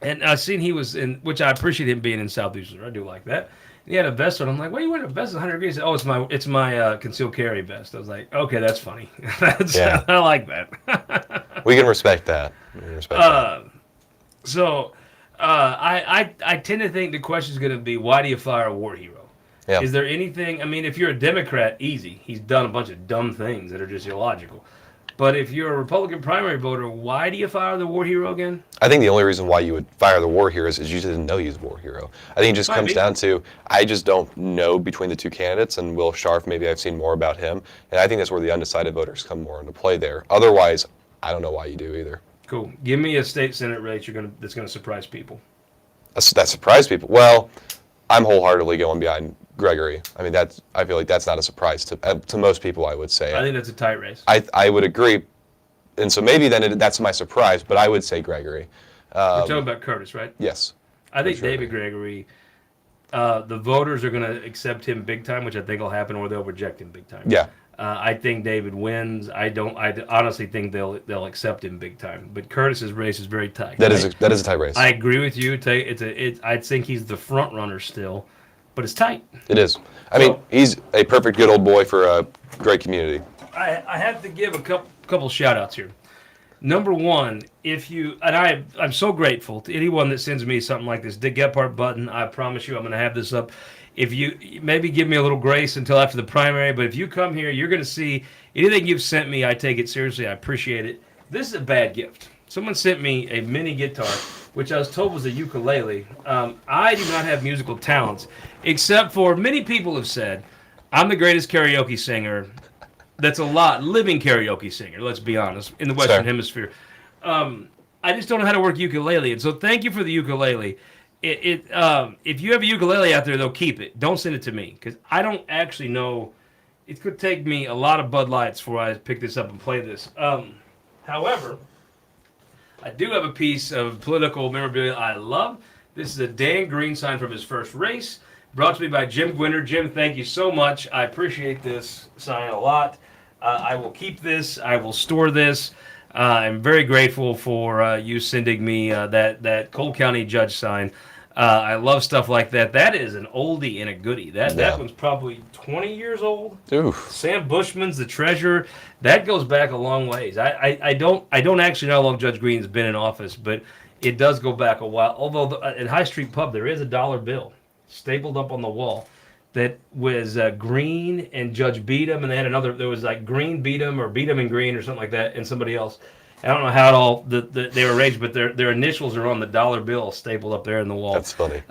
and I seen he was in, which I appreciate him being in Southeast Missouri. I do like that. He had a vest on. I'm like, why are you wearing a vest at 100 degrees? Oh, it's my concealed carry vest. I was like, okay, that's funny. Yeah. I like that. We can respect that. We can respect that. So, I tend to think the question is going to be, why do you fire a war hero? Yeah. Is there anything? I mean, if you're a Democrat, easy. He's done a bunch of dumb things that are just illogical. But if you're a Republican primary voter, why do you fire the war hero again? I think the only reason why you would fire the war hero is you didn't know he was a war hero. I think it just comes down to, I just don't know between the two candidates, and Will Scharf, maybe I've seen more about him. And I think that's where the undecided voters come more into play there. Otherwise, I don't know why you do either. Cool. Give me a state senate race that's going to surprise people. That surprised people. Well, I'm wholeheartedly going behind Gregory. I mean, I feel like that's not a surprise to most people, I would say. I think that's a tight race. I would agree. And so maybe then that's my surprise, but I would say Gregory. We're talking about Curtis, right? Yes. I think sure. David Gregory, the voters are going to accept him big time, which I think will happen, or they'll reject him big time. Yeah. I think David wins. I honestly think they'll accept him big time. But Curtis's race is very tight. That is a tight race. I agree with you. I think he's the front runner still, but it's tight. It is. I mean, he's a perfect good old boy for a great community. I have to give a couple shout outs here. Number one, I'm so grateful to anyone that sends me something like this. Dick Gephardt button. I promise you I'm going to have this up. If you maybe give me a little grace until after the primary, but if you come here, you're going to see anything you've sent me. I take it seriously. I appreciate it. This is a bad gift. Someone sent me a mini guitar, which I was told was a ukulele. I do not have musical talents, except for many people have said I'm the greatest karaoke singer. That's a lot. Living karaoke singer, let's be honest, in the Western Hemisphere. I just don't know how to work ukulele. And so thank you for the ukulele. If you have a ukulele out there, they'll keep it. Don't send it to me because I don't actually know. It could take me a lot of Bud Lights before I pick this up and play this. However, I do have a piece of political memorabilia I love. This is a Dan Green sign from his first race, brought to me by Jim Gwinner. Jim, thank you so much. I appreciate this sign a lot. I will keep this. I will store this. I'm very grateful for you sending me that Cole County Judge sign. I love stuff like that. That is an oldie and a goodie. That one's probably 20 years old. Oof. Sam Bushman's the treasurer. That goes back a long ways. I don't actually know how long Judge Green's been in office, but it does go back a while. Although at High Street Pub there is a dollar bill stapled up on the wall that was Green and Judge Beadham, and they had another. There was like Green Beadham or Beadham and Green or something like that, and somebody else. I don't know how it all they were arranged, but their initials are on the dollar bill stapled up there in the wall. That's funny.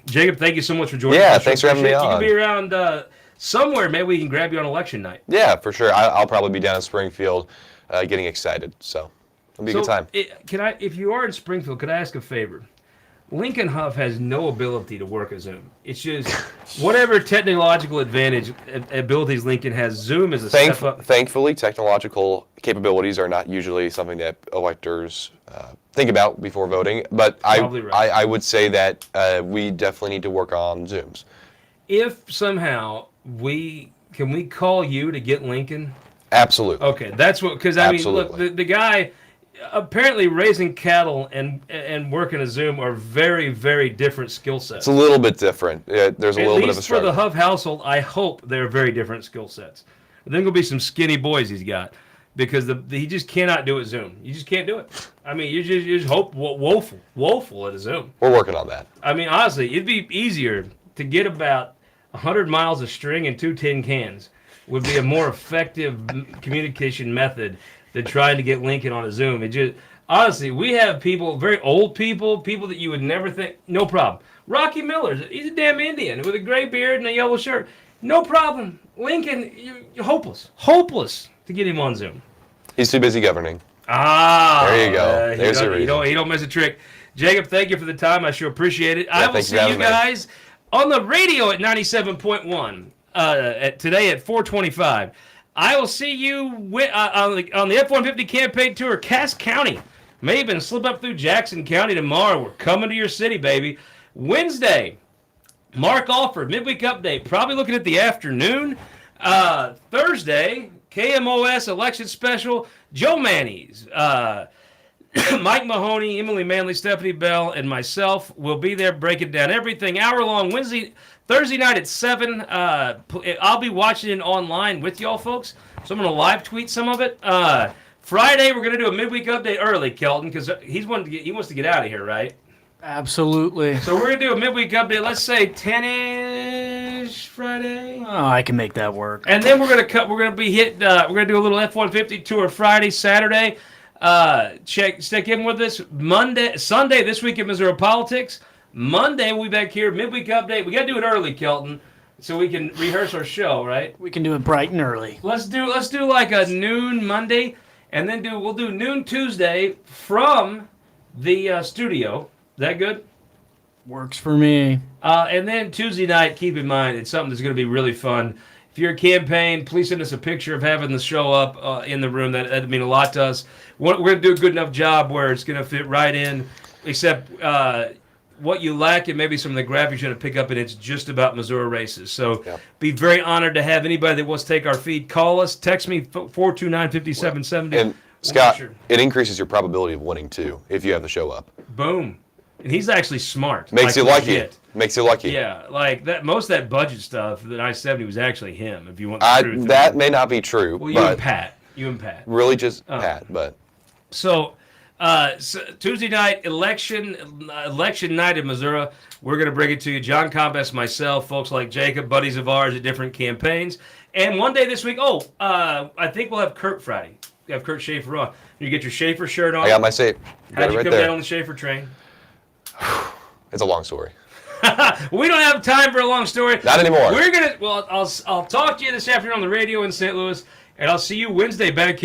Jacob, thank you so much for joining us. Yeah, thanks for having me on. You can be around somewhere. Maybe we can grab you on election night. Yeah, for sure. I'll probably be down in Springfield getting excited, so it'll be a good time. If you are in Springfield, could I ask a favor? Lincoln Huff has no ability to work a Zoom. It's just whatever technological abilities Lincoln has, Zoom is a step up. Thankfully, technological capabilities are not usually something that electors think about before voting. But I would say that we definitely need to work on Zooms. If somehow can we call you to get Lincoln? Absolutely. Okay, that's what, because I mean, look, the guy. Apparently, raising cattle and working a Zoom are very, very different skill sets. It's a little bit different. There's a little bit of a struggle. For the Huff household, I hope they're very different skill sets. Then there'll be some skinny boys he's got because he just cannot do it Zoom. You just can't do it. I mean, you just hope woeful at a Zoom. We're working on that. I mean, honestly, it'd be easier to get about 100 miles of string and 2 tin cans. Would be a more effective communication method than trying to get Lincoln on a Zoom. It just honestly, we have people, very old people that you would never think, no problem. Rocky Miller, he's a damn Indian with a gray beard and a yellow shirt. No problem. Lincoln, you're hopeless to get him on Zoom. He's too busy governing. There you go. There's your reason. He don't miss a trick. Jacob, thank you for the time. I sure appreciate it. Yeah, I will see you guys on the radio at 97.1 today at 4:25. I will see you on the F-150 campaign tour, Cass County. May even slip up through Jackson County tomorrow. We're coming to your city, baby. Wednesday, Mark Alford, midweek update. Probably looking at the afternoon. Thursday, KMOS election special. Joe Mannies, Mike Mahoney, Emily Manley, Stephanie Bell, and myself will be there breaking down everything. Hour-long Wednesday, Thursday night at 7. I'll be watching it online with y'all folks, so I'm going to live tweet some of it. Friday, we're going to do a midweek update early, Kelton, because he wants to get out of here, right? Absolutely. So we're going to do a midweek update, let's say 10-ish Friday. Oh, I can make that work. And then we're going to we're going to do a little F-150 tour Friday, Saturday. Stick in with us. Sunday, this week in Missouri Politics. Monday, we'll be back here, midweek update. We got to do it early, Kelton, so we can rehearse our show, right? We can do it bright and early. Let's do like a noon Monday, and then we'll do noon Tuesday from the studio. Is that good? Works for me. And then Tuesday night, keep in mind, it's something that's going to be really fun. If you're a campaign, please send us a picture of having the show up in the room. That'd mean a lot to us. We're going to do a good enough job where it's going to fit right in, except what you lack and maybe some of the graphics you're going to pick up, and it's just about Missouri races. So be very honored to have anybody that wants to take our feed. Call us. Text me, 429-5770. And Scott, it increases your probability of winning, too, if you have the show up. Boom. And he's actually smart. Makes you lucky. Makes you lucky. Yeah, like that. Most of that budget stuff, the I-70 was actually him. If you want the truth. That may not be true. Well, but you and Pat. Really just Pat, but. So Tuesday night, election night in Missouri. We're going to bring it to you. John Combest, myself, folks like Jacob, buddies of ours at different campaigns. And one day this week, I think we'll have Kurt Friday. We have Kurt Schaefer on. You get your Schaefer shirt on. I got my safe. How'd you right come there. down on the Schaefer train? It's a long story. We don't have time for a long story. Not anymore. I'll talk to you this afternoon on the radio in St. Louis, and I'll see you Wednesday back here.